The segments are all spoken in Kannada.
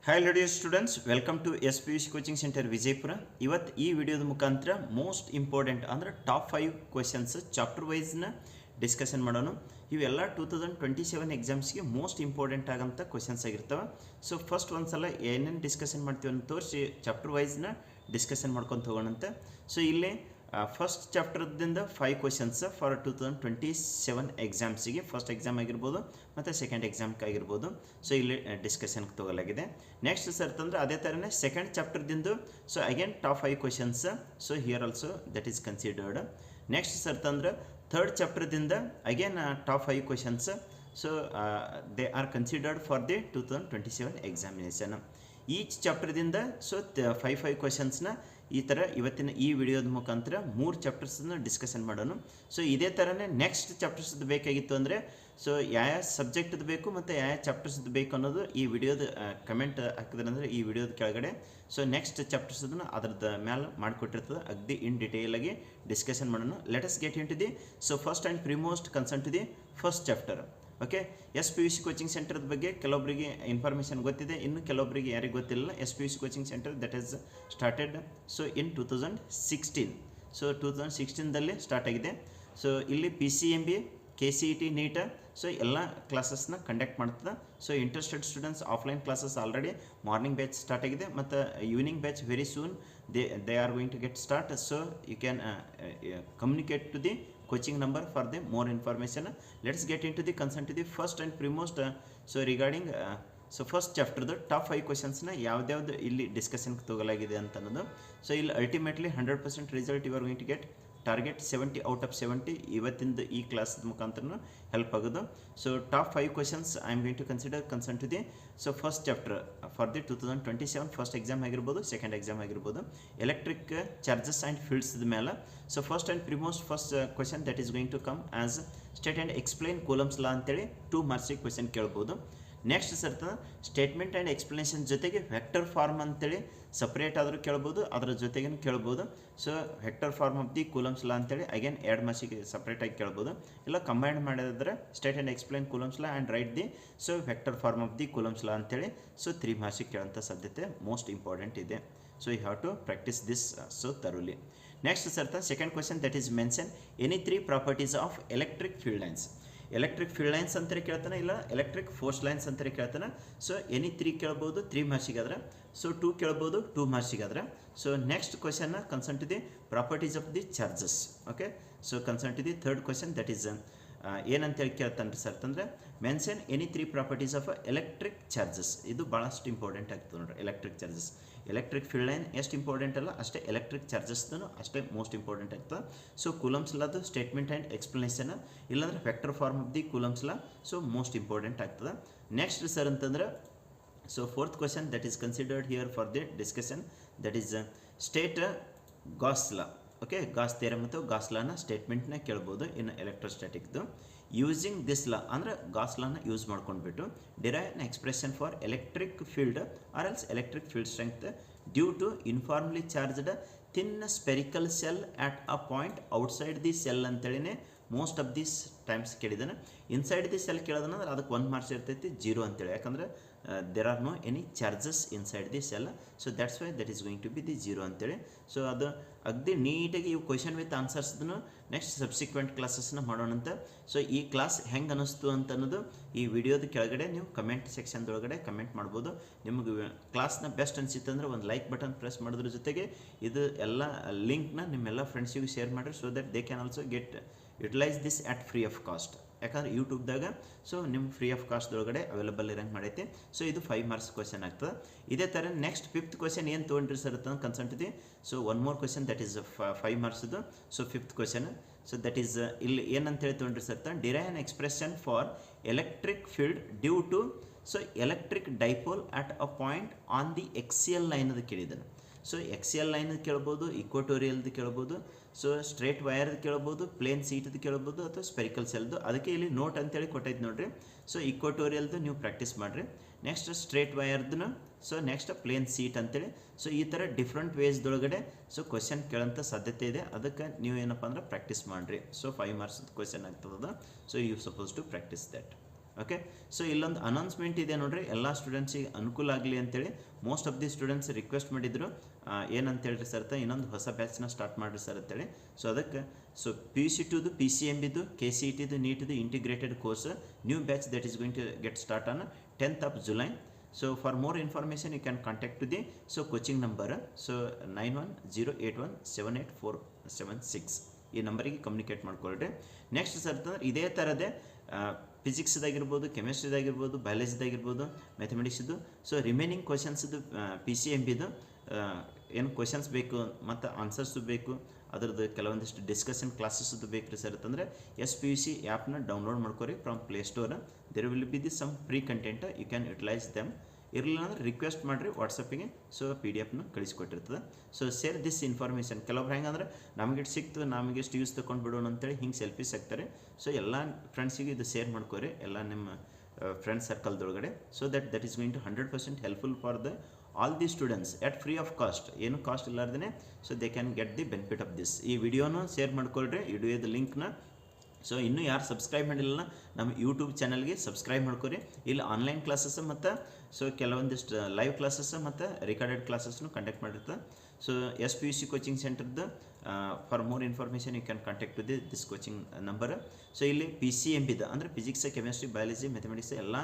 Hi dear students, welcome to SPUC coaching centre Vijayapura. ಇವತ್ತು ಈ ವಿಡಿಯೋದ ಮುಖಾಂತರ ಮೋಸ್ಟ್ ಇಂಪಾರ್ಟೆಂಟ್ ಅಂದರೆ ಟಾಪ್ 5 ಕ್ವೆಶನ್ಸ್ ಚಾಪ್ಟರ್ ವೈಸ್ನ ಡಿಸ್ಕಷನ್ ಮಾಡೋಣ. ಇವೆಲ್ಲ 2027 ಎಕ್ಸಾಮ್ಸ್ಗೆ ಮೋಸ್ಟ್ ಇಂಪಾರ್ಟೆಂಟ್ ಆಗೋಂಥ ಕ್ವೆಶನ್ಸ್ ಆಗಿರ್ತವೆ. ಸೊ ಫಸ್ಟ್ ಒಂದು ಸಲ ಏನೇನು ಡಿಸ್ಕಷನ್ ಮಾಡ್ತೀವಿ ಅಂತ ತೋರಿಸಿ ಚಾಪ್ಟರ್ ವೈಸ್ನ ಡಿಸ್ಕಷನ್ ಮಾಡ್ಕೊತ ಹೋಗೋಣಂತೆ. ಸೊ ಇಲ್ಲಿ ಫಸ್ಟ್ ಚಾಪ್ಟರ್ದಿಂದ 5 ಕ್ವೆಶನ್ಸ್ ಫಾರ್ 2027 ಎಕ್ಸಾಮ್ಸಿಗೆ, ಫಸ್ಟ್ ಎಕ್ಸಾಮ್ ಆಗಿರ್ಬೋದು ಮತ್ತು ಸೆಕೆಂಡ್ ಎಕ್ಸಾಮ್ಗೆ ಆಗಿರ್ಬೋದು. ಸೊ ಇಲ್ಲಿ ಡಿಸ್ಕಷನ್ಗೆ ತಗೊಳ್ಳಾಗಿದೆ. ನೆಕ್ಸ್ಟ್ ಸರ್ತಂದ್ರೆ ಅದೇ ಥರನೇ ಸೆಕೆಂಡ್ ಚಾಪ್ಟರ್ದಿಂದು so again top 5 questions. So here also that is considered. Next ಸರ್ತಂದ್ರೆ ಥರ್ಡ್ ಚಾಪ್ಟರ್ದಿಂದ again top 5 questions. So they are considered for the 2027 examination. Each ಚಾಪ್ಟರ್ದಿಂದ ಸೊ 5 ಕ್ವೆಶನ್ಸ್ನ ಈ ಥರ ಇವತ್ತಿನ ಈ ವಿಡಿಯೋದ ಮುಖಾಂತರ 3 ಚಾಪ್ಟರ್ಸನ್ನು ಡಿಸ್ಕಷನ್ ಮಾಡೋಣ. ಸೊ ಇದೇ ಥರನೇ ನೆಕ್ಸ್ಟ್ ಚಾಪ್ಟರ್ಸ್ದು ಬೇಕಾಗಿತ್ತು ಅಂದರೆ ಸೊ ಯಾವ ಸಬ್ಜೆಕ್ಟ್ದು ಬೇಕು ಮತ್ತು ಯಾವ ಚಾಪ್ಟರ್ಸ್ದು ಬೇಕು ಅನ್ನೋದು ಈ ವಿಡಿಯೋದ ಕಮೆಂಟ್ ಹಾಕಿದ್ರೆ ಅಂದರೆ ಈ ವಿಡಿಯೋದ ಕೆಳಗಡೆ ಸೊ ನೆಕ್ಸ್ಟ್ ಚಾಪ್ಟರ್ಸದನ್ನು ಅದ್ರದ್ದು ಮೇಲೆ ಮಾಡಿಕೊಟ್ಟಿರ್ತದೆ. ಅಗ್ದಿ ಇನ್ ಡೀಟೇಲಾಗಿ ಡಿಸ್ಕಷನ್ ಮಾಡೋಣ. Let us get in to the so first and foremost concern to the first chapter. Okay, SPUC coaching ಸೆಂಟರ್ದ ಬಗ್ಗೆ ಕೆಲವೊಬ್ಬರಿಗೆ ಇನ್ಫಾರ್ಮೇಷನ್ ಗೊತ್ತಿದೆ, ಇನ್ನು ಕೆಲವೊಬ್ಬರಿಗೆ ಯಾರಿಗೆ ಗೊತ್ತಿಲ್ಲ. SPUC coaching centre that is started so in 2016. So 2016ದಲ್ಲಿ ಸ್ಟಾರ್ಟ್ ಆಗಿದೆ. ಸೊ ಇಲ್ಲಿ PCMB, KCET, NEET ಸೊ ಎಲ್ಲ ಕ್ಲಾಸಸ್ನ ಕಂಡಕ್ಟ್ ಮಾಡ್ತದೆ. So interested students offline classes already morning batch start ಆಗಿದೆ ಮತ್ತು evening batch very soon they are going to get start. So you can communicate to the coaching number for the more information. Let's get into the concern to the first and premost so regarding so first chapter the top 5 questions na ಯಾವ್ದು ಇಲ್ಲಿ ಡಿಸ್ಕಷನ್ ತಗೊಳ್ಳಾಗಿದೆ ಅಂತ ಅನ್ನೋದು. ಸೊ ಇಲ್ಲಿ ultimately 100% result you are going to get target 70 out of 70 ಇವತ್ತಿಂದ ಈ ಕ್ಲಾಸ್ ಮುಖಾಂತರ ಹೆಲ್ಪ್ ಆಗೋದು. So top 5 questions I am going to consider concern to the so first chapter for the 2027 first exam ಆಗಿರ್ಬೋದು, ಸೆಕೆಂಡ್ ಎಕ್ಸಾಮ್ ಆಗಿರ್ಬೋದು. ಎಲೆಕ್ಟ್ರಿಕ್ ಚಾರ್ಜಸ್ ಆ್ಯಂಡ್ ಫೀಲ್ಡ್ಸ್ದ ಮೇಲೆ so first and foremost first question that is going to come as state and explain Coulomb's law ಅಂತೇಳಿ 2 ಮಾರ್ಕ್ಸಿಗೆ ಕ್ವೆಶನ್ ಕೇಳ್ಬೋದು. ನೆಕ್ಸ್ಟ್ ಸರ್ತ ಸ್ಟೇಟ್ಮೆಂಟ್ ಆ್ಯಂಡ್ ಎಕ್ಸ್ಪ್ಲನೇಷನ್ ಜೊತೆಗೆ ವೆಕ್ಟರ್ ಫಾರ್ಮ್ ಅಂತೇಳಿ ಸಪ್ರೇಟ್ ಆದರೂ ಕೇಳ್ಬೋದು, ಅದರ ಜೊತೆಗೇ ಕೇಳ್ಬೋದು. So vector form of the Coulomb's law ಅಂತೇಳಿ ಅಗೇನ್ 2 ಮಾರ್ಕ್ಸಿಗೆ ಸಪ್ರೇಟಾಗಿ ಕೇಳ್ಬೋದು. ಇಲ್ಲ ಕಂಬೈನ್ ಮಾಡಿದ್ರೆ state and explain Coulomb's law and write the so vector form of the Coulomb's law ಅಂತೇಳಿ ಸೊ 3 ಮಾರ್ಕ್ಸಿಗೆ ಕೇಳೋಂಥ ಸಾಧ್ಯತೆ ಮೋಸ್ಟ್ ಇಂಪಾರ್ಟೆಂಟ್ ಇದೆ. So you have to practise this so ತರೋಲಿ. ನೆಕ್ಸ್ಟ್ ಸರ್ತ second question that is mention any 3 properties of electric field lines. Electric field lines ಅಂತಾರೆ ಕೇಳ್ತಾನೆ, ಇಲ್ಲ ಎಲೆಕ್ಟ್ರಿಕ್ ಫೋರ್ಸ್ ಲೈನ್ಸ್ ಅಂತಾರೆ ಕೇಳ್ತಾನೆ. ಸೊ ಎನಿ 3 ಕೇಳ್ಬೋದು 3 ಮಾರ್ಕ್ಸಿಗಾದ್ರೆ. ಸೊ 2 ಕೇಳ್ಬೋದು 2 ಮಾರ್ಕ್ಸಿಗಾದ್ರೆ. So next question concern to the properties of the charges. Okay, so concern to the third question that is ಏನಂತೇಳಿ ಕೇಳ್ತಾನೆ ಸರ್ ಅಂತಂದರೆ mention any 3 properties of electric charges. ಇದು ಭಾಳಷ್ಟು ಇಂಪಾರ್ಟೆಂಟ್ ಆಗ್ತದೆ ನೋಡ್ರಿ. Electric charges, electric field line ಎಷ್ಟು ಇಂಪಾರ್ಟೆಂಟ್ ಅಲ್ಲ ಅಷ್ಟೇ ಎಲೆಕ್ಟ್ರಿಕ್ ಚಾರ್ಜಸ್ದು ಅಷ್ಟೇ ಮೋಸ್ಟ್ ಇಂಪಾರ್ಟೆಂಟ್ ಆಗ್ತದೆ. ಸೊ ಕೂಲಮ್ಸ್ ಲಾದು ಸ್ಟೇಟ್ಮೆಂಟ್ ಆ್ಯಂಡ್ ಎಕ್ಸ್ಪ್ಲನೇಷನ್, ಇಲ್ಲಾಂದ್ರೆ vector form of the Coulomb's law so most important ಆಗ್ತದೆ. ನೆಕ್ಸ್ಟ್ ಸರ್ ಅಂತಂದ್ರೆ so fourth question that is considered here for the discussion that is state Gauss law. Okay, Gauss theorem ಮತ್ತು ಗಾಸ್ ಲಾನ ಸ್ಟೇಟ್ಮೆಂಟ್ನ ಕೇಳ್ಬೋದು ಇನ್ನು ಎಲೆಕ್ಟ್ರೋಸ್ಟ್ಯಾಟಿಕ್ದು. ಯೂಸಿಂಗ್ ದಿಸ್ ಲಾ ಅಂದರೆ ಗಾಸ್ ಲಾನ ಯೂಸ್ ಮಾಡ್ಕೊಂಡ್ಬಿಟ್ಟು derive an expression for electric field or else electric field strength due to uniformly charged thin spherical shell at a point outside the shell ಅಂತೇಳಿನೇ ಮೋಸ್ಟ್ ಆಫ್ ದಿಸ್ ಟೈಮ್ಸ್ ಕೇಳಿದ್ದಾನೆ. ಇನ್ಸೈಡ್ ದಿ ಸೆಲ್ ಕೇಳೋದಂದ್ರೆ ಅದಕ್ಕೆ 1 ಮಾರ್ಕ್ಸ್ ಇರ್ತೈತಿ, 0 ಅಂತೇಳಿ. ಯಾಕಂದರೆ there are no any charges inside the shell. So that's why that is going to be the 0 ಅಂತೇಳಿ. ಸೊ ಅದು ಅಗ್ದಿ ನೀಟಾಗಿ ಇವು ಕ್ವೆಶನ್ ವಿತ್ ಆನ್ಸರ್ಸ್ದನ್ನು ನೆಕ್ಸ್ಟ್ ಸಬ್ಸಿಕ್ವೆಂಟ್ ಕ್ಲಾಸಸ್ನ ಮಾಡೋಣಂತ. ಸೊ ಈ ಕ್ಲಾಸ್ ಹೆಂಗೆ ಅನ್ನಿಸ್ತು ಅಂತ ಅನ್ನೋದು ಈ ವಿಡಿಯೋದ ಕೆಳಗಡೆ ನೀವು ಕಮೆಂಟ್ ಸೆಕ್ಷನ್ದೊಳಗಡೆ ಕಮೆಂಟ್ ಮಾಡ್ಬೋದು. ನಿಮಗೆ ಕ್ಲಾಸ್ನ ಬೆಸ್ಟ್ ಅನಿಸಿತ್ತು ಅಂದರೆ ಒಂದು ಲೈಕ್ ಬಟನ್ ಪ್ರೆಸ್ ಮಾಡೋದ್ರ ಜೊತೆಗೆ ಇದು ಎಲ್ಲ ಲಿಂಕ್ನ ನಿಮ್ಮೆಲ್ಲ ಫ್ರೆಂಡ್ಸಿಗೂ ಶೇರ್ ಮಾಡಿರಿ. So that they can also get utilise this at free of cost. ಯಾಕಂದ್ರೆ ಯೂಟ್ಯೂಬ್ದಾಗ ಸೊ ನಿಮ್ಮ ಫ್ರೀ ಆಫ್ ಕಾಸ್ಟ್ದೊಳಗಡೆ ಅವೈಲೇಬಲ್ ಇರಂಗೆ ಮಾಡೈತಿ. ಸೊ ಇದು 5 ಮಾರ್ಕ್ಸ್ ಕ್ವೆಶನ್ ಆಗ್ತದೆ. ಇದೇ ಥರ ನೆಕ್ಸ್ಟ್ 5th ಕ್ವೆಶನ್ ಏನು ತೊಗೊಂಡ್ರಿ ಸರ್ ಅಂತ ಕನ್ಸರ್ನ್ ಇದೆ. So 1 more question that is 5 ಮಾರ್ಕ್ಸ್ದು. So 5th question so that is ಇಲ್ಲಿ ಏನಂತೇಳಿ ತೊಗೊಂಡ್ರಿ sir derive an expression for electric field due to so electric dipole at a point on the axial line ಅದು ಕೇಳಿದ್ದಾನೆ. ಸೊ ಎಕ್ಸಿಯಲ್ ಲೈನದು ಕೇಳ್ಬೋದು, ಇಕ್ವಟೋರಿಯಲ್ದು ಕೇಳ್ಬೋದು, ಸೊ ಸ್ಟ್ರೇಟ್ ವೈರ್ದು ಕೇಳ್ಬೋದು, ಪ್ಲೇನ್ ಸೀಟ್ದು ಕೇಳ್ಬೋದು ಅಥವಾ ಸ್ಪೆರಿಕಲ್ ಸೆಲ್ದು. ಅದಕ್ಕೆ ಇಲ್ಲಿ ನೋಟ್ ಅಂತೇಳಿ ಕೊಟ್ಟೈತೆ ನೋಡಿರಿ. ಸೊ ಇಕ್ವಟೋರಿಯಲ್ದು ನೀವು ಪ್ರಾಕ್ಟೀಸ್ ಮಾಡಿರಿ. ನೆಕ್ಸ್ಟ್ ಸ್ಟ್ರೇಟ್ ವೈರ್ದು, ಸೊ ನೆಕ್ಸ್ಟ್ ಪ್ಲೇನ್ ಸೀಟ್ ಅಂತೇಳಿ. ಸೊ ಈ ಥರ ಡಿಫ್ರೆಂಟ್ ವೇಸ್ದೊಳಗಡೆ ಸೊ ಕ್ವೆಶನ್ ಕೇಳೋಂಥ ಸಾಧ್ಯತೆ ಇದೆ. ಅದಕ್ಕೆ ನೀವು ಏನಪ್ಪ ಅಂದ್ರೆ ಪ್ರಾಕ್ಟೀಸ್ ಮಾಡಿರಿ. ಸೊ 5 ಮಾರ್ಕ್ಸ್ ಕ್ವೆಶನ್ ಆಗ್ತದೆ. So you suppose to practise that. Okay. So ಇಲ್ಲೊಂದು ಅನೌನ್ಸ್ಮೆಂಟ್ ಇದೆ ನೋಡ್ರಿ, ಎಲ್ಲ ಸ್ಟೂಡೆಂಟ್ಸಿಗೆ ಅನುಕೂಲ ಆಗಲಿ ಅಂತೇಳಿ most of the students request ಮಾಡಿದ್ರು, ಏನಂತೇಳಿ ಸರ್ ಇನ್ನೊಂದು ಹೊಸ ಬ್ಯಾಚ್ನ ಸ್ಟಾರ್ಟ್ ಮಾಡಿರಿ ಸರ್ ಅಂತೇಳಿ. ಸೊ ಅದಕ್ಕೆ ಸೊ ಪಿ ಯು ಸಿ ಟುದು ಪಿ ಸಿ ಎಮ್ ಬಿದು ಕೆ ಸಿ ಇ ಟಿದು ನೀಟಿದು integrated course new batch that is going to get start on 10th of July. So for more information you can contact to the coaching number 9108178476 ಈ ನಂಬರಿಗೆ ಕಮ್ಯುನಿಕೇಟ್ ಮಾಡ್ಕೊಳ್ರಿ. ನೆಕ್ಸ್ಟ್ ಸರ್ ಇದೇ ಥರದೇ ಫಿಸಿಕ್ಸ್ದಾಗಿರ್ಬೋದು, ಕೆಮಿಸ್ಟ್ರಿದಾಗಿರ್ಬೋದು, ಬಯಾಲಜಿದಾಗಿರ್ಬೋದು, ಮ್ಯಾಥಮೆಟಿಕ್ಸ್ದು ಸೊ ರಿಮೈನಿಂಗ್ ಕ್ವಶನ್ಸ್ದು ಪಿ ಸಿ ಎಮ್ ಬಿದು ಏನು ಕ್ವಶನ್ಸ್ ಬೇಕು ಮತ್ತು ಆನ್ಸರ್ಸು ಬೇಕು, ಅದರದ್ದು ಕೆಲವೊಂದಿಷ್ಟು ಡಿಸ್ಕಷನ್ ಕ್ಲಾಸಸ್ದು ಬೇಕು ರೀ ಸರ್ ಅಂತಂದರೆ SPUC ಆ್ಯಪ್ನ ಡೌನ್ಲೋಡ್ ಮಾಡ್ಕೊರಿ from Play Store. There will be the some free content, you can utilise them. ಇರಲಿಲ್ಲ ಅಂದ್ರೆ ರಿಕ್ವೆಸ್ಟ್ ಮಾಡಿರಿ ವಾಟ್ಸಪ್ಪಿಗೆ, ಸೊ PDF ಕಳಿಸ್ಕೊಟ್ಟಿರ್ತದೆ. So share this information. ಕೆಲವೊಬ್ರು ಹೆಂಗಂದ್ರೆ ನಮಗಿಟ್ಟು ಸಿಕ್ತು, ನಮಗಿಷ್ಟು ಯೂಸ್ ತೊಗೊಂಡು ಬಿಡೋಣ ಅಂತೇಳಿ ಹಿಂಗೆ ಸೆಲ್ಫೀಸ್ ಹಾಕ್ತಾರೆ. ಸೊ ಎಲ್ಲ ಫ್ರೆಂಡ್ಸಿಗೆ ಇದು ಶೇರ್ ಮಾಡ್ಕೊರಿ, ಎಲ್ಲ ನಿಮ್ಮ ಫ್ರೆಂಡ್ ಸರ್ಕಲ್ದೊಳಗಡೆ. So that is going to 100% helpful for the all the students at free of cost, ಏನು ಕಾಸ್ಟ್ ಇಲ್ಲಾರ್ದೇ. So they can get the benefit of this. ಈ ವಿಡಿಯೋನು ಶೇರ್ ಮಾಡ್ಕೊಳ್ರಿ, ವಿಡಿಯೋದ ಲಿಂಕ್ನ. ಸೊ ಇನ್ನೂ ಯಾರು ಸಬ್ಸ್ಕ್ರೈಬ್ ಮಾಡಿಲ್ಲ ನಮ್ಮ ಯೂಟ್ಯೂಬ್ ಚಾನಲ್ಗೆ ಸಬ್ಸ್ಕ್ರೈಬ್ ಮಾಡ್ಕೊರಿ. ಇಲ್ಲಿ ಆನ್ಲೈನ್ ಕ್ಲಾಸಸ್ ಮತ್ತು ಸೊ ಕೆಲವೊಂದಿಷ್ಟು ಲೈವ್ ಕ್ಲಾಸಸ್ ಮತ್ತು ರಿಕಾರ್ಡೆಡ್ ಕ್ಲಾಸಸ್ನು ಕಂಡಕ್ಟ್ ಮಾಡಿರ್ತದೆ. ಸೊ SPUC ಕೋಚಿಂಗ್ ಸೆಂಟರ್ದು for more information you can contact to this coaching number. So ಇಲ್ಲಿ PCMBದು ಅಂದರೆ ಫಿಸಿಕ್ಸ್, ಕೆಮಿಸ್ಟ್ರಿ, ಬಯಾಲಜಿ, ಮ್ಯಾಥಮೆಟಿಕ್ಸ್ ಎಲ್ಲ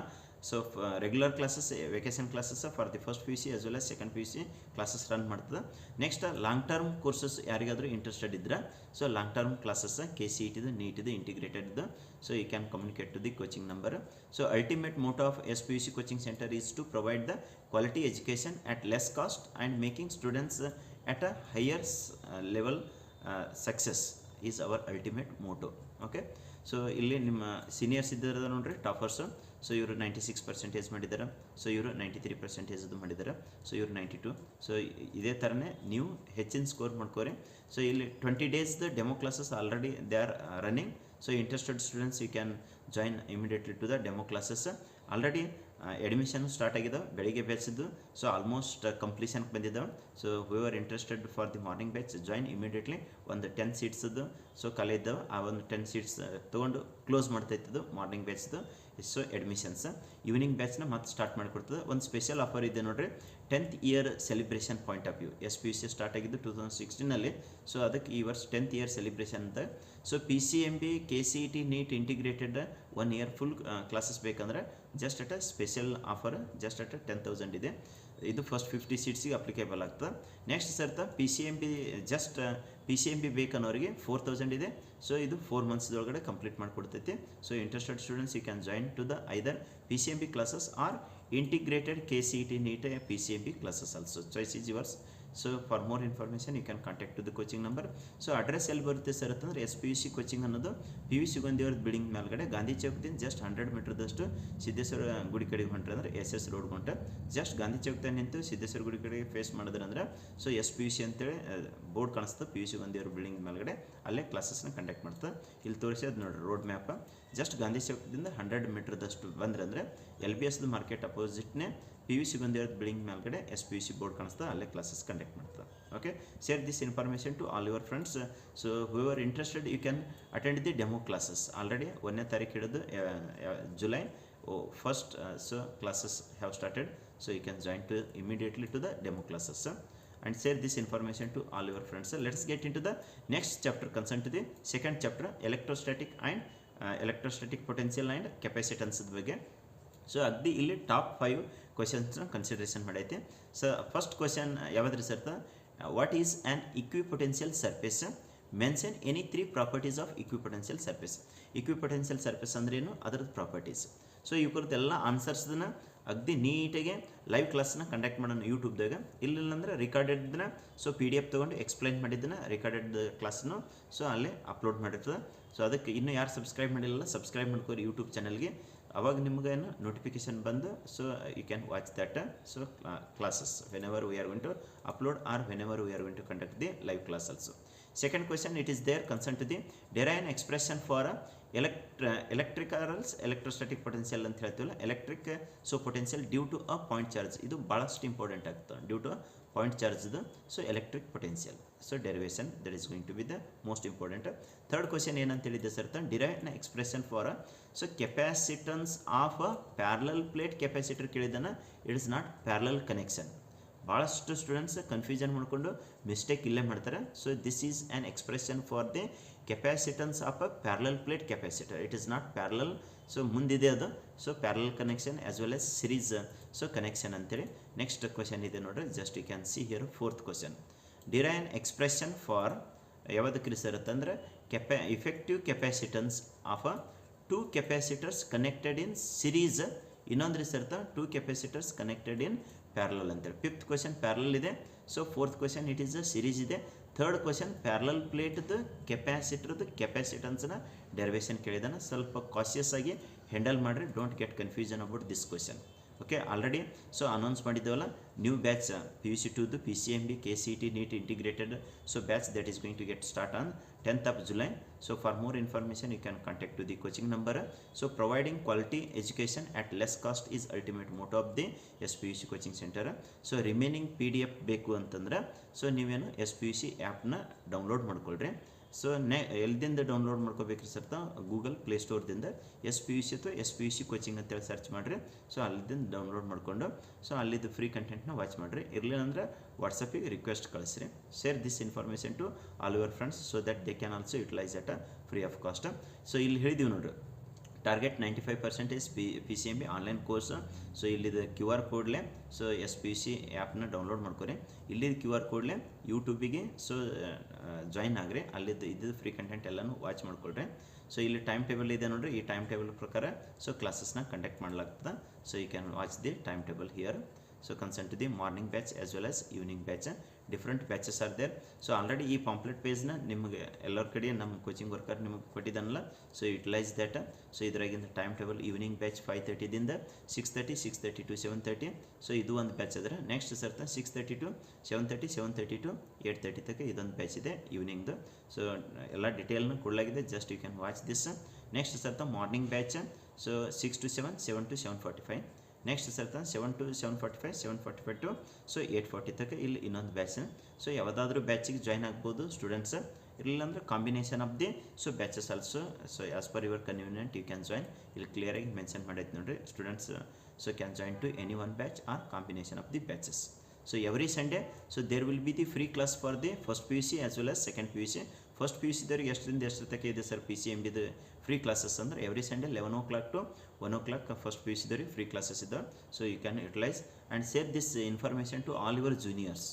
so regular classes, vacation classes for the first PUC as well as second PUC classes run ಮಾಡ್ತದೆ. ನೆಕ್ಸ್ಟ್ ಲಾಂಗ್ ಟರ್ಮ್ ಕೋರ್ಸಸ್ ಯಾರಿಗಾದರೂ ಇಂಟ್ರೆಸ್ಟೆಡ್ ಇದ್ದರೆ ಸೊ ಲಾಂಗ್ ಟರ್ಮ್ ಕ್ಲಾಸಸ್ KCETದು, ನೀಟಿದು, ಇಂಟಿಗ್ರೇಟೆಡ್ದು. So you can communicate to the coaching number. So ultimate motto of SPUC coaching centre is to provide the quality education at less cost and making students at a higher level success is our ultimate motto. Okay. So ಇಲ್ಲಿ ನಿಮ್ಮ ಸೀನಿಯರ್ಸ್ ಇದ್ದಾರೆ ನೋಡ್ರಿ, ಟಾಪರ್ಸು. ಸೊ ಇವರು 96% ಮಾಡಿದ್ದಾರೆ. ಸೊ ಇವರು 93% ಮಾಡಿದ್ದಾರೆ. ಸೊ ಇವರು 92. ಸೊ ಇದೇ ಥರನೇ ನೀವು ಹೆಚ್ಚಿನ ಸ್ಕೋರ್ ಮಾಡ್ಕೋರಿ. ಸೊ ಇಲ್ಲಿ 20 ಡೇಸ್ದು demo classes already they are running. So interested students you can join immediately to the demo classes. Already admission start ಆಗಿದ್ದಾವೆ, ಬೆಳಿಗ್ಗೆ ಬ್ಯಾಚಿದ್ದು. ಸೊ ಆಲ್ಮೋಸ್ಟ್ ಕಂಪ್ಲೀಷನ್ಗೆ ಬಂದಿದ್ದಾವೆ. So whoever interested for the morning batch join immediately. ಒಂದು 10 ಸೀಟ್ಸದ್ದು ಸೊ ಖಾಲಿ ಇದ್ದಾವೆ, ಆ ಒಂದು 10 ಸೀಟ್ಸ್ ತೊಗೊಂಡು ಕ್ಲೋಸ್ ಮಾಡ್ತಾಯಿತ್ತು ಮಾರ್ನಿಂಗ್ ಬ್ಯಾಚ್ದು. ಸೊ ಅಡ್ಮಿಷನ್ಸ್ ಈವ್ನಿಂಗ್ ಬ್ಯಾಚ್ನ ಮತ್ತೆ ಸ್ಟಾರ್ಟ್ ಮಾಡಿಕೊಡ್ತದೆ. ಒಂದು ಸ್ಪೆಷಲ್ ಆಫರ್ ಇದೆ ನೋಡಿರಿ, 10th year celebration point of view. SPUC start ಆಗಿದ್ದು 2016ನಲ್ಲಿ. ಸೊ ಅದಕ್ಕೆ ಈ ವರ್ಷ 10th ಇಯರ್ ಸೆಲಿಬ್ರೇಷನ್ ಅಂತ. So PCMB, KCET, NEET integrated 1 year full classes ಬೇಕಂದ್ರೆ just at a special offer, just at 10,000 ಇದೆ. ಇದು ಫಸ್ಟ್ 50 ಸೀಟ್ಸಿಗೆ ಅಪ್ಲಿಕೇಬಲ್ ಆಗ್ತದೆ. ನೆಕ್ಸ್ಟ್ ಸರ್ತ PCMB ಬೇಕನ್ನೋರಿಗೆ 4,000 ಇದೆ. ಸೊ ಇದು 4 ಮಂತ್ಸ್ದೊಳಗಡೆ ಕಂಪ್ಲೀಟ್ ಮಾಡಿಕೊಡ್ತೈತಿ. So interested students you can join to the either PCMB classes or integrated KCET, NEET PCMB classes also. Choice is yours. So for more information you can contact to the coaching number. So address ಎಲ್ಲಿ ಬರುತ್ತೆ ಸರ್ ಅಂತಂದರೆ SPUC ಕೋಚಿಂಗ್ ಅನ್ನೋದು PV ಸುಗಂಧಿಯವ್ರ ಬಿಲ್ಡಿಂಗ್ ಮೇಲ್ಗಡೆ ಗಾಂಧಿ ಚೌಕದಿಂದ ಜಸ್ಟ್ 100 ಮೀಟರ್ದಷ್ಟು ಸಿದ್ದೇಶ್ವರ ಗುಡಿ ಕಡೆಗೆ ಹೊಂಟ್ರೆ ಅಂದರೆ SS ರೋಡ್ ಹೊಂಟ ಜಸ್ಟ್ ಗಾಂಧಿ ಚೌಕದಾಗ ನಿಂತು ಸಿದ್ದೇಶ್ವರ ಗುಡಿ ಕಡೆಗೆ ಫೇಸ್ ಮಾಡಿದ್ರೆ ಅಂದರೆ ಸೊ SPUC ಅಂತೇಳಿ ಬೋರ್ಡ್ ಕಾಣಿಸ್ತದೆ. PV ಸುಗಂಧಿಯವ್ರ ಬಿಲ್ಡಿಂಗ್ ಮೇಲ್ಗಡೆ ಅಲ್ಲೇ ಕ್ಲಾಸಸ್ನ ಕಂಡಕ್ಟ್ ಮಾಡ್ತದೆ. ಇಲ್ಲಿ ತೋರಿಸೋದು ನೋಡಿರಿ ರೋಡ್ ಮ್ಯಾಪ್. ಜಸ್ಟ್ ಗಾಂಧಿ ಚೌಕದಿಂದ 100 ಮೀಟರ್ದಷ್ಟು ಬಂದ್ರೆ ಅಂದರೆ LBSದು ಮಾರ್ಕೆಟ್ ಅಪೋಸಿಟ್ನೇ PV ಸುಗಂಧಿಯವ್ರ ಬಿಲ್ಡಿಂಗ್ ಮೇಲ್ಗಡೆ SPUC ಬೋರ್ಡ್ ಕಾಣಿಸ್ತದೆ, ಅಲ್ಲೇ ಕ್ಲಾಸಸ್ ಕಂಡಕ್ಟ್ ಮಾಡ್ತದೆ. Okay. Share this information to all your friends. So whoever interested you can attend the demo classes. Already 1ನೇ ತಾರೀಕು ಹಿಡಿದು July 1st so classes have started. So you can join to immediately to the demo classes and share this information to all your friends. Let's get into the next chapter concerned to the second chapter, electrostatic and electrostatic potential and capacitance ಬಗ್ಗೆ. ಸೊ ಅಗ್ದಿ ಇಲ್ಲಿ ಟಾಪ್ 5 ಕ್ವಶನ್ಸ್ನ ಕನ್ಸಿಡರೇಷನ್ ಮಾಡೈತೆ. ಸೊ ಫಸ್ಟ್ ಕ್ವಶನ್ ಯಾವ್ದ್ರಿ sir, what is an equipotential surface? Mention any 3 properties of equipotential surface. Equipotential surface ಅಂದ್ರೇನು, ಅದರದ್ದು ಪ್ರಾಪರ್ಟೀಸ್. ಸೊ ಇವ್ರದ್ದೆಲ್ಲ ಆನ್ಸರ್ಸ್ದನ್ನ ಅಗ್ದಿ ನೀಟಾಗಿ ಲೈವ್ ಕ್ಲಾಸ್ನ ಕಂಡಕ್ಟ್ ಮಾಡೋಣ ಯೂಟ್ಯೂಬ್ದಾಗ. ಇಲ್ಲಿಲ್ಲಂದ್ರೆ ರಿಕಾರ್ಡೆಡ್ನ ಸೊ PDF ತೊಗೊಂಡು ಎಕ್ಸ್ಪ್ಲೈನ್ ಮಾಡಿದ್ದನ್ನ ರಿಕಾರ್ಡೆಡ್ ಕ್ಲಾಸ್ನು ಸೊ ಅಲ್ಲೇ ಅಪ್ಲೋಡ್ ಮಾಡಿರ್ತದೆ. ಸೊ ಅದಕ್ಕೆ ಇನ್ನೂ ಯಾರು ಸಬ್ಸ್ಕ್ರೈಬ್ ಮಾಡಿಲ್ಲ ಸಬ್ಸ್ಕ್ರೈಬ್ ಮಾಡ್ಕೋರಿ ಯೂಟ್ಯೂಬ್ ಚಾನಲ್ಗೆ. ಅವಾಗ ನಿಮಗೇನು ನೋಟಿಫಿಕೇಶನ್ ಬಂದು so you can watch that so classes whenever we are going to upload or whenever we are going to conduct the live class also. Second question, it is there concerned to the derive an expression for electricals electrostatic potential ಅಂತ ಹೇಳ್ತೀವಲ್ಲ electric so potential due to a point charge ಇದು ಭಾಳಷ್ಟು ಇಂಪಾರ್ಟೆಂಟ್ ಆಗ್ತದೆ ಡ್ಯೂ ಟು ಪಾಯಿಂಟ್ ಚಾರ್ಜ್ದು so electric potential so derivation that is going to be the most important third question ಏನಂತ ಹೇಳಿದೆ sir derive an expression for so capacitance of a parallel plate capacitor ಕೇಳಿದಾನ it is not parallel connection ಭಾಳಷ್ಟು ಸ್ಟೂಡೆಂಟ್ಸ್ ಕನ್ಫ್ಯೂಷನ್ ಮಾಡಿಕೊಂಡು ಮಿಸ್ಟೇಕ್ ಇಲ್ಲೇ ಮಾಡ್ತಾರೆ so this is an expression for the capacitance of a parallel plate capacitor it is not parallel so ಮುಂದಿದೆ ಅದು so parallel connection as well as series so connection ಅಂತೇಳಿ ನೆಕ್ಸ್ಟ್ ಕ್ವಶನ್ ಇದೆ ನೋಡ್ರಿ just you can see here fourth question derive expression for ಯಾವುದಕ್ಕೆ ಇರುತ್ತೆ ಅಂದರೆ effective capacitance of a two capacitors connected in series ಇನ್ನೊಂದು sir two capacitors connected in parallel ಅಂತೇಳಿ ಫಿಫ್ತ್ ಕ್ವಶನ್ ಪ್ಯಾರಲಲ್ ಇದೆ so fourth question it is a series ಇದೆ ಥರ್ಡ್ ಕ್ವಶನ್ ಪ್ಯಾರಲಲ್ ಪ್ಲೇಟ್ದು ಕೆಪಾಸಿಟರ್ದು ಕೆಪಾಸಿಟನ್ಸ್ನ ಡೆರಿವೇಷನ್ ಕೇಳಿದಾನೆ ಸ್ವಲ್ಪ ಕಾಶಿಯಸ್ ಆಗಿ ಹ್ಯಾಂಡಲ್ ಮಾಡಿರಿ don't get confusion about this question okay already so announce ಮಾಡಿದ್ದೇವಲ್ಲ new batch PUC2 PCMB KCET NEET integrated so batch that is going to get start on 10th of July. So for more information you can contact to the coaching number. So providing quality education at less cost is ultimate motto of the SPUC coaching center. So remaining PDF ಬೇಕು ಅಂತಂದ್ರೆ ಸೊ ನೀವೇನು SPUC ಆ್ಯಪ್ನ ಡೌನ್ಲೋಡ್ ಮಾಡ್ಕೊಳ್ರಿ ಸೊ ಎಲ್ಲಿಂದ ಡೌನ್ಲೋಡ್ ಮಾಡ್ಕೋಬೇಕ್ರಿ ಸರ್ ಗೂಗಲ್ ಪ್ಲೇಸ್ಟೋರ್ದಿಂದ SPUC ಅಥವಾ SPUC ಕೋಚಿಂಗ್ ಅಂತೇಳಿ ಸರ್ಚ್ ಮಾಡಿರಿ ಸೊ ಅಲ್ಲಿಂದ ಡೌನ್ಲೋಡ್ ಮಾಡಿಕೊಂಡು ಸೊ ಅಲ್ಲಿದ್ದು ಫ್ರೀ ಕಂಟೆಂಟ್ನ ವಾಚ್ ಮಾಡಿರಿ ಇರಲಿಲ್ಲ ಅಂದ್ರೆ ವಾಟ್ಸಪ್ಪಿಗೆ ರಿಕ್ವೆಸ್ಟ್ ಕಳಿಸ್ರಿ share this information to all your friends so that they can also utilise at free of cost so ಇಲ್ಲಿ ಹೇಳಿದೀವಿ ನೋಡ್ರಿ target 95% PCMB online course so ಇಲ್ಲಿದು QR ಕೋಡ್ಲೆ ಸೊ SPUC ಆ್ಯಪ್ನ ಡೌನ್ಲೋಡ್ ಮಾಡ್ಕೊರಿ ಇಲ್ಲಿದ್ದು QR ಕೋಡ್ಲೆ ಯೂಟ್ಯೂಬಿಗೆ ಸೊ ಜಾಯಿನ್ ಆಗ್ರಿ ಅಲ್ಲಿದ್ದು ಇದ್ದು ಫ್ರೀ ಕಂಟೆಂಟ್ ಎಲ್ಲನೂ ವಾಚ್ ಮಾಡ್ಕೊಳ್ರಿ ಸೊ ಇಲ್ಲಿ ಟೈಮ್ ಟೇಬಲ್ ಇದೆ ನೋಡ್ರಿ ಈ ಟೈಮ್ ಟೇಬಲ್ ಪ್ರಕಾರ ಸೊ ಕ್ಲಾಸಸ್ನ ಕಂಡಕ್ಟ್ ಮಾಡಲಾಗ್ತದೆ so you can watch the time table here so concern to the morning batch as well as evening batch different batches are there so already ಈ ಪಾಂಪ್ಲೆಟ್ ಪೇಜ್ನ ನಿಮಗೆ ಎಲ್ಲರ ಕಡೆ ನಮ್ಮ ಕೋಚಿಂಗ್ ವರ್ಕರ್ ನಿಮಗೆ ಕೊಟ್ಟಿದ್ದಾನಲ್ಲ ಸೊ ಯುಟಿಲೈಸ್ ದ್ಯಾಟ್ ಸೊ ಇದರಾಗಿಂದ time table evening batch 5:30ದಿಂದ 6:30 to 7:30 so ಇದು ಒಂದು ಬ್ಯಾಚ್ ಅದರ ನೆಕ್ಸ್ಟ್ ಸರ್ತ 6:30 ಟು 7:30 ಟು 8:30 ತನಕ ಇದೊಂದು ಬ್ಯಾಚ್ ಇದೆ ಈವ್ನಿಂಗ್ದು ಸೊ ಎಲ್ಲ ಡಿಟೇಲ್ನ ಕೊಡಲಾಗಿದೆ just you can watch this next ಸರ್ತ morning batch so 6 to 7 7 to 7:45 next ಸರ್ತ 7 to 7:45 7:45 ಟು ಸೊ 8:40 ತನಕ ಇಲ್ಲಿ ಇನ್ನೊಂದು ಬ್ಯಾಚ್ ಸೊ ಯಾವುದಾದ್ರೂ ಬ್ಯಾಚಿಗೆ ಜಾಯ್ನ್ ಆಗ್ಬೋದು ಸ್ಟೂಡೆಂಟ್ಸ್ ಇರಲಿಲ್ಲ ಅಂದರೆ combination of the so batches also so as per your convenient you can join ಇಲ್ಲಿ ಕ್ಲಿಯರಾಗಿ ಮೆನ್ಷನ್ ಮಾಡೈತೆ ನೋಡಿರಿ students so can join to any one batch or combination of the batches so every Sunday so there will be the free class for the first PUC as well as second PUC first PUC ದವ್ರಿಗೆ ಎಷ್ಟರಿಂದ ಎಷ್ಟು ತನಕ ಇದೆ ಸರ್ PCMBದು ಫ್ರೀ ಕ್ಲಾಸಸ್ ಅಂದ್ರೆ every Sunday 11 o'clock to 1 o'clock first PUC ದವ್ರಿಗೆ ಫ್ರೀ ಕ್ಲಾಸಸ್ ಇದ್ದಾವೆ so you can utilise and share this information to all your juniors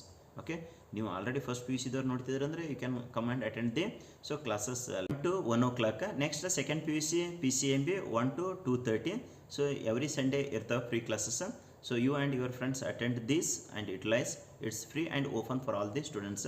okay ನೀವು ಆಲ್ರೆಡಿ ಫಸ್ಟ್ PUC ದವ್ರು ನೋಡ್ತಿದ್ರೆ ಅಂದರೆ you can come and attend the so classes 1 to 1 o'clock next second PUC PCMB 1 to 2:30 so every Sunday ಇರ್ತಾವೆ free classes so you and your friends attend this and utilise it's free and open for all the students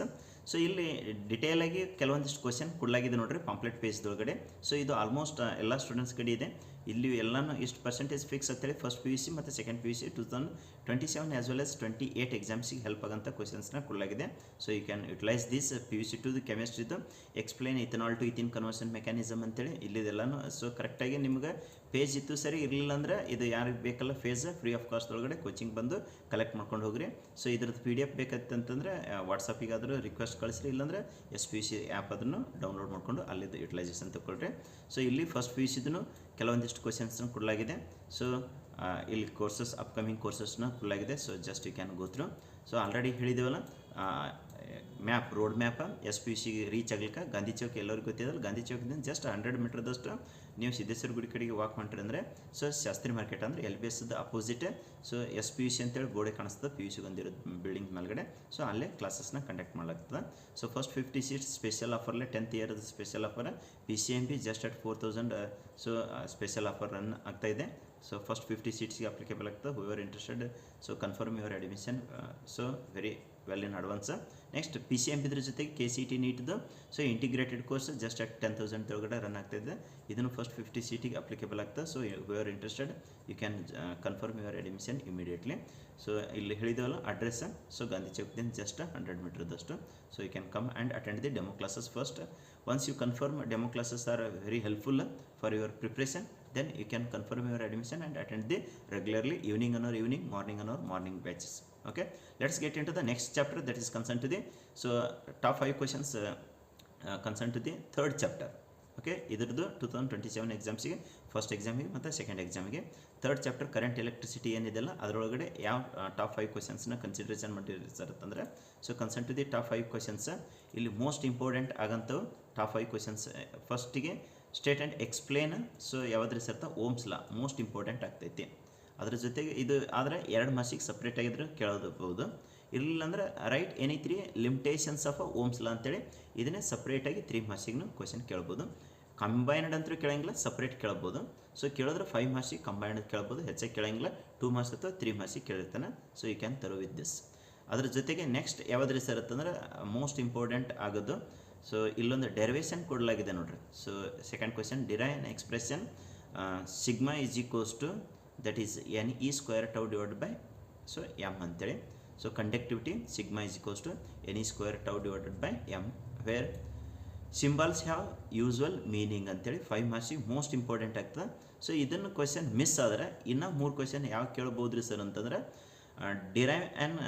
so ಇಲ್ಲಿ ಡಿಟೇಲ್ ಆಗಿ ಕೆಲವೊಂದಿಷ್ಟು ಕ್ವಶನ್ ಕೊಡಲಾಗಿದೆ ನೋಡ್ರಿ ಪಾಂಪ್ಲೆಟ್ ಪೇಜ್ದೊಳಗಡೆ ಸೊ ಇದು ಆಲ್ಮೋಸ್ಟ್ ಎಲ್ಲ ಸ್ಟೂಡೆಂಟ್ಸ್ ಕಡೆ ಇದೆ ಇಲ್ಲಿ ಎಲ್ಲನೂ ಇಷ್ಟು ಪರ್ಸೆಂಟೇಜ್ ಫಿಕ್ಸ್ ಅಂತೇಳಿ ಫಸ್ಟ್ PUC ಮತ್ತು second PUC 2027 as well as 28 ಎಕ್ಸಾಮ್ಸಿಗೆ ಹೆಲ್ಪ್ ಆಗೋಂಥ ಕ್ವಶನ್ಸ್ನ ಕೊಡಲಾಗಿದೆ so you can utilise this PUC2 ಕೆಮಿಸ್ಟ್ರಿದು explain ethanol to ethene conversion mechanism ಅಂತೇಳಿ ಇಲ್ಲಿದೆಲ್ಲನೂ ಸೊ ಕರೆಕ್ಟಾಗಿ ನಿಮ್ಗೆ ಪೇಜ್ ಇತ್ತು ಸರಿ ಇರಲಿಲ್ಲ ಅಂದ್ರೆ ಇದು ಯಾರಿಗೆ ಬೇಕಲ್ಲ ಫೇಸ್ ಫ್ರೀ ಆಫ್ ಕಾಸ್ಟ್ ಒಳಗಡೆ ಕೋಚಿಂಗ್ ಬಂದು ಕಲೆಕ್ಟ್ ಮಾಡ್ಕೊಂಡು ಹೋಗ್ರಿ ಸೊ ಇದ್ರದ್ದು PDF ಬೇಕಂತಂದ್ರೆ ವಾಟ್ಸಪ್ಪಿಗಾದರೂ ರಿಕ್ವೆಸ್ಟ್ ಕಳಿಸ್ರಿ ಇಲ್ಲಾಂದ್ರೆ SPUC ಆ್ಯಪ್ ಅದನ್ನು ಡೌನ್ಲೋಡ್ ಮಾಡಿಕೊಂಡು ಅಲ್ಲಿದ್ದು ಯುಟಿಲೈಸೇಷನ್ ತಗೊಳ್ರಿ ಸೊ ಇಲ್ಲಿ ಫಸ್ಟ್ PUCದೂ ಕೆಲವೊಂದಿಷ್ಟು ಕ್ವಶನ್ಸ್ನ ಕೊಡಲಾಗಿದೆ ಸೊ ಇಲ್ಲಿ ಕೋರ್ಸಸ್ ಅಪ್ಕಮಿಂಗ್ ಕೋರ್ಸಸ್ನ ಕೊಡಲಾಗಿದೆ so just you can go through so already ಹೇಳಿದೇವಲ್ಲ map road map SPUC reach ಆಗ್ಲಿಕ್ಕೆ ಗಾಂಧಿ ಚೌಕ್ ಎಲ್ಲರಿಗೂ ಗೊತ್ತಿದ್ದಲ್ಲ ಗಾಂಧಿ ಚೌಕದಿಂದ ಜಸ್ಟ್ 100 ಮೀಟರ್ದಷ್ಟು ನೀವು ಸಿದ್ದೇಶ್ವರ ಗುಡಿ ಕಡೆಗೆ ವಾಕ್ ಮಾಡ್ರಿ ಅಂದರೆ ಸೊ ಶಾಸ್ತ್ರಿ ಮಾರ್ಕೆಟ್ ಅಂದರೆ LBSದ ಅಪೋಸಿಟ್ ಸೊ SPUC ಅಂತೇಳಿ ಗೋಡೆ ಕಾಣಿಸ್ತದೆ PUC ಬಂದಿರೋ ಬಿಲ್ಡಿಂಗ್ ಮೇಲ್ಗಡೆ ಸೊ ಅಲ್ಲೇ ಕ್ಲಾಸಸ್ನ ಕಂಡಕ್ಟ್ ಮಾಡಲಾಗ್ತದೆ ಸೊ ಫಸ್ಟ್ 50 ಸೀಟ್ಸ್ ಸ್ಪೆಷಲ್ ಆಫರ್ಲೆ 10th ಇಯರ್ದು special offer PCMB just at 4,000 so special offer run ಆಗ್ತಾ ಇದೆ ಸೊ ಫಸ್ಟ್ 50 ಸೀಟ್ಸ್ಗೆ ಅಪ್ಲಿಕೇಬಲ್ ಆಗ್ತದೆ whoever interested so confirm your admission so very well in advance. Next PCMB ಇದ್ರ ಜೊತೆಗೆ KCET ನೀಟ್ದು so integrated course just at 10,000 ಒಳಗಡೆ ರನ್ ಆಗ್ತಾಯಿದೆ. ಇದನ್ನು ಫಸ್ಟ್ 50 ಸೀಟಿಗೆ ಅಪ್ಲಿಕೇಬಲ್ ಆಗ್ತದೆ. So you are interested you can confirm your admission immediately. So ಇಲ್ಲಿ ಹೇಳಿದವಲ್ಲ ಅಡ್ರೆಸ್, ಸೊ ಗಾಂಧಿ ಚೌಕ್ದಿಂದ ಜಸ್ಟ್ 100 ಮೀಟರ್ದಷ್ಟು. So you can come and attend the demo classes first. Once you confirm demo classes are very helpful for your preparation, then you can confirm your admission and attend the regularly evening morning batches. Okay, let's get into the next chapter, that is concerned to the so top 5 questions concerned to the third chapter. Okay, ಇದ್ರದ್ದು 2027 ಎಕ್ಸಾಮ್ಸಿಗೆ ಫಸ್ಟ್ ಎಕ್ಸಾಮಿಗೆ ಮತ್ತು ಸೆಕೆಂಡ್ ಎಕ್ಸಾಮಿಗೆ ಥರ್ಡ್ ಚಾಪ್ಟರ್ ಕರೆಂಟ್ ಎಲೆಕ್ಟ್ರಿಸಿಟಿ ಏನಿದೆಲ್ಲ ಅದರೊಳಗಡೆ ಯಾವ ಟಾಪ್ 5 ಕ್ವಶನ್ಸ್ನ ಕನ್ಸಿಡರೇಷನ್ ಮಾಡಿರ್ತಾರಂತಂದರೆ so concern to the top 5 questions ಇಲ್ಲಿ ಮೋಸ್ಟ್ ಇಂಪಾರ್ಟೆಂಟ್ ಆಗಂಥವು ಟಾಪ್ 5 ಕ್ವಶನ್ಸ್. ಫಸ್ಟಿಗೆ ಸ್ಟೇಟ್ ಆ್ಯಂಡ್ ಎಕ್ಸ್ಪ್ಲೇನ್, ಸೊ ಯಾವುದ್ರ ಸರ್ತ ಓಮ್ಸ್ ಲಾ ಮೋಸ್ಟ್ ಇಂಪಾರ್ಟೆಂಟ್ ಆಗ್ತೈತಿ. ಅದ್ರ ಜೊತೆಗೆ ಇದು ಆದರೆ 2 ಮಾರ್ಕ್ಸಿಗೆ ಸಪ್ರೇಟ್ ಆಗಿದ್ರೆ ಕೇಳೋದಬಹುದು. ಇರಲಿಲ್ಲ ಅಂದ್ರೆ right any 3 limitations of Ohm's law ಅಂತೇಳಿ ಇದನ್ನೇ ಸಪ್ರೇಟಾಗಿ 3 ಮಾರ್ಕ್ಸಿಗೂ ಕ್ವಶನ್ ಕೇಳ್ಬೋದು. ಕಂಬೈನ್ಡ್ ಅಂತೂ ಕೇಳಂಗಿಲ್ಲ, ಸಪ್ರೇಟ್ ಕೇಳ್ಬೋದು. ಸೊ ಕೇಳಿದ್ರೆ 5 ಮಾರ್ಕ್ಸಿಗೆ ಕಂಬೈನ್ಡ್ ಕೇಳ್ಬೋದು, ಹೆಚ್ಚಾಗಿ ಕೇಳಂಗಿಲ್ಲ. 2 ಮಾರ್ಕ್ಸ್ ಅಥವಾ 3 ಮಾರ್ಕ್ಸಿಗೆ ಕೇಳಿರ್ತಾನೆ. So you can throw with this. ಅದ್ರ ಜೊತೆಗೆ ನೆಕ್ಸ್ಟ್ ಯಾವುದ್ರ ಸರತ್ತಂದ್ರೆ ಮೋಸ್ಟ್ ಇಂಪಾರ್ಟೆಂಟ್ ಆಗೋದು, ಸೊ ಇಲ್ಲೊಂದು ಡೆರಿವೇಷನ್ ಕೊಡಲಾಗಿದೆ ನೋಡ್ರಿ. So second question, derive an expression sigma is equals to that is NE square tau divided by so M ಅಂತೇಳಿ. So conductivity sigma is equals to NE square tau divided by M, where symbols have usual meaning ಅಂತೇಳಿ 5 ಮಾರ್ಕ್ಸಿಗೆ ಮೋಸ್ಟ್ ಇಂಪಾರ್ಟೆಂಟ್ ಆಗ್ತದೆ. ಸೊ ಇದನ್ನು ಕ್ವಶನ್ ಮಿಸ್ ಆದರೆ ಇನ್ನೂ 3 ಕ್ವಶನ್ ಯಾವ ಕೇಳ್ಬೋದು ರೀ ಸರ್ ಅಂತಂದ್ರೆ ಡಿರೈವ್ ಆ್ಯನ್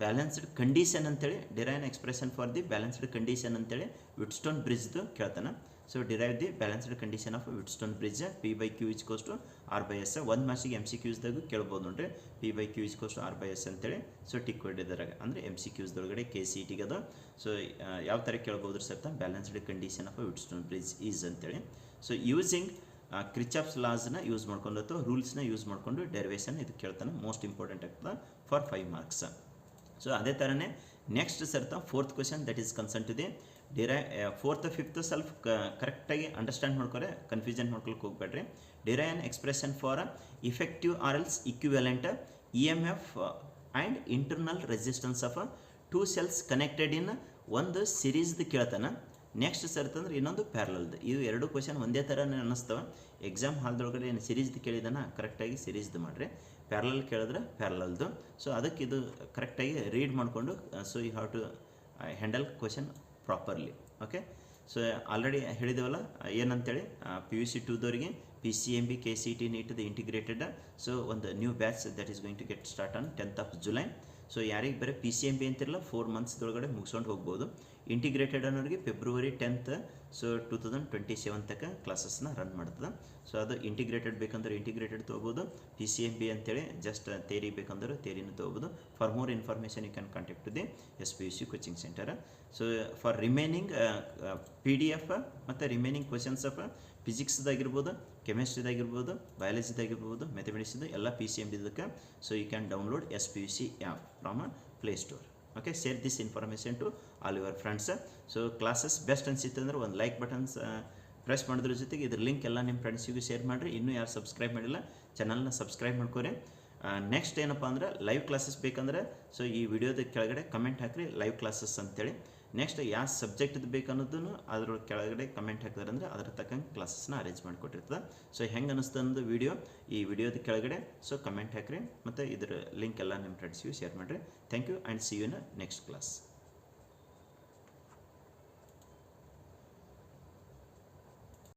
ಬ್ಯಾಲೆನ್ಸ್ಡ್ ಕಂಡೀಷನ್ ಅಂತೇಳಿ, derive an expression for the balanced condition ಅಂತೇಳಿ ವಿಟ್ಸ್ಟೋನ್ ಬ್ರಿಡ್ಜ್ದು ಕೇಳ್ತಾನೆ. So derive the balanced condition of Wheatstone bridge P/Q equals to R/S. 1 ಮಾರ್ಕ್ಸಿಗೆ MCQಸ್ದಾಗೂ ಕೇಳ್ಬೋದು ನೋಡ್ರಿ, P/Q ಈಕ್ವಲ್ಸ್ ಟು R/S ಅಂತೇಳಿ. ಸೊ ಟಿಕ್ ಹೊಡಿದ್ರಾಗ ಅಂದರೆ MCQಸ್ದೊಳಗಡೆ KCETಗೆ ಅದು. ಸೊ ಯಾವ ಥರ ಕೇಳ್ಬೋದು ಸರ್ತ balanced condition of Wheatstone bridge is ಅಂತೇಳಿ. ಸೊ ಯೂಸಿಂಗ್ ಕ್ರಿಚಾಪ್ಸ್ ಲಾಸ್ನ ಯೂಸ್ ಮಾಡ್ಕೊಂಡು ಅಥವಾ ರೂಲ್ಸ್ನ ಯೂಸ್ ಮಾಡಿಕೊಂಡು ಡೆರಿವೇಷನ್ ಇದು ಕೇಳ್ತಾನೆ. ಮೋಸ್ಟ್ ಇಂಪಾರ್ಟೆಂಟ್ ಆಗ್ತದೆ ಫಾರ್ 5 ಮಾರ್ಕ್ಸ್. ಸೊ ಅದೇ ಥರನೇ ನೆಕ್ಸ್ಟ್ ಸರ್ತ fourth question, that is concern to the fourth fifth ಸ್ವಲ್ಪ ಕರೆಕ್ಟಾಗಿ ಅಂಡರ್ಸ್ಟ್ಯಾಂಡ್ ಮಾಡ್ಕೊರೆ, ಕನ್ಫ್ಯೂಷನ್ ಮಾಡ್ಕೊಳಕ್ಕೆ ಹೋಗ್ಬೇಡ್ರಿ. Derive an expression for effective or else equivalent EMF and internal resistance of 2 cells connected in ಒಂದು ಸಿರೀಸ್ದು ಕೇಳ್ತಾನೆ. ನೆಕ್ಸ್ಟ್ ಅಂತಂದ್ರೆ ಇನ್ನೊಂದು ಪ್ಯಾರಲಲ್ದು. ಇವು 2 ಕ್ವಶನ್ ಒಂದೇ ಥರನೇ ಅನ್ನಿಸ್ತವೆ. ಎಕ್ಸಾಮ್ ಹಾಲ್ದೊಳಗಡೆ ಏನು ಸಿರೀಸ್ದು ಕೇಳಿದಾನ ಕರೆಕ್ಟಾಗಿ ಸಿರೀಸ್ದು ಮಾಡಿರಿ, ಪ್ಯಾರಲಲ್ ಕೇಳಿದ್ರೆ ಪ್ಯಾರಲಲ್ದು. ಸೊ ಅದಕ್ಕೆ ಇದು ಕರೆಕ್ಟಾಗಿ ರೀಡ್ ಮಾಡಿಕೊಂಡು so you have to handle question properly. Okay, so already ಹೇಳಿದೇವಲ್ಲ ಏನಂತೇಳಿ PUC 2ದವರಿಗೆ PCMB KCET ನೀಟ್ದು ಇಂಟಿಗ್ರೇಟೆಡ್. ಸೊ ಒಂದು new batch that is going to get start on 10th July. So ಯಾರಿಗೆ ಬರೀ PCMB ಅಂತಿರಲ್ಲ 4 ಮಂತ್ಸ್ದೊಳಗಡೆ ಮುಗಿಸ್ಕೊಂಡು ಹೋಗ್ಬೋದು. ಇಂಟಿಗ್ರೇಟೆಡ್ ಅನ್ನೋರಿಗೆ February 10th ಸೊ 2027 ತನಕ ಕ್ಲಾಸಸ್ನ ರನ್ ಮಾಡ್ತದೆ. ಸೊ ಅದು ಇಂಟಿಗ್ರೇಟೆಡ್ ಬೇಕಂದ್ರೆ ಇಂಟಿಗ್ರೇಟೆಡ್ ತೊಗೋಬೋದು, PCMB ಅಂತೇಳಿ ಜಸ್ಟ್ ತೇರಿ ಬೇಕಂದ್ರೆ ತೇರಿನೂ ತೊಗೋಬೋದು. For more information you can contact to the SPUC coaching centre. So for remaining PDF ಮತ್ತು ರಿಮೈನಿಂಗ್ ಕ್ವಶನ್ಸ್ ಆಫ್ ಫಿಸಿಕ್ಸ್ದಾಗಿರ್ಬೋದು, ಕೆಮಿಸ್ಟ್ರಿದಾಗಿರ್ಬೋದು, ಬಯಾಲಜಿದಾಗಿರ್ಬೋದು, ಮ್ಯಾಥಮೆಟಿಕ್ಸ್ದು ಎಲ್ಲ PCMBದಕ್ಕೆ. So you can download SPUC app from Play Store. Okay, share this information to all your friends. So classes best ಅನಿಸಿತ್ತು ಅಂದ್ರೆ ಒಂದು ಲೈಕ್ ಬಟನ್ಸ್ ಪ್ರೆಸ್ ಮಾಡೋದ್ರ ಜೊತೆಗೆ ಇದ್ರ ಲಿಂಕ್ ಎಲ್ಲ ನಿಮ್ಮ ಫ್ರೆಂಡ್ಸಿಗೂ ಶೇರ್ ಮಾಡಿರಿ. ಇನ್ನೂ ಯಾರು ಸಬ್ಸ್ಕ್ರೈಬ್ ಮಾಡಿಲ್ಲ ಚಾನಲ್ನ ಸಬ್ಸ್ಕ್ರೈಬ್ ಮಾಡ್ಕೊರಿ. ನೆಕ್ಸ್ಟ್ ಏನಪ್ಪ ಅಂದ್ರೆ ಲೈವ್ ಕ್ಲಾಸಸ್ ಬೇಕಂದ್ರೆ ಸೊ ಈ ವಿಡಿಯೋದ ಕೆಳಗಡೆ ಕಮೆಂಟ್ ಹಾಕಿರಿ ಲೈವ್ ಕ್ಲಾಸಸ್ ಅಂತೇಳಿ. ನೆಕ್ಸ್ಟ್ ಯಾವ ಸಬ್ಜೆಕ್ಟ್ದು ಬೇಕನ್ನೋದನ್ನು ಅದ್ರ ಕೆಳಗಡೆ ಕಮೆಂಟ್ ಹಾಕಿದ್ರೆ ಅಂದರೆ ಅದರ ತಕ್ಕಂಗೆ ಕ್ಲಾಸಸ್ನ ಅರೇಂಜ್ ಮಾಡಿಕೊಟ್ಟಿರ್ತದೆ. ಸೊ ಹೆಂಗೆ ಅನ್ನಿಸ್ತಂದು ವಿಡಿಯೋ ಈ ವಿಡಿಯೋದ ಕೆಳಗಡೆ ಸೊ ಕಮೆಂಟ್ ಹಾಕಿರಿ ಮತ್ತು ಇದ್ರ ಲಿಂಕ್ ಎಲ್ಲ ನಿಮ್ಮ ಫ್ರೆಂಡ್ಸ್ಗೂ ಶೇರ್ ಮಾಡಿರಿ. Thank you and see you in next class.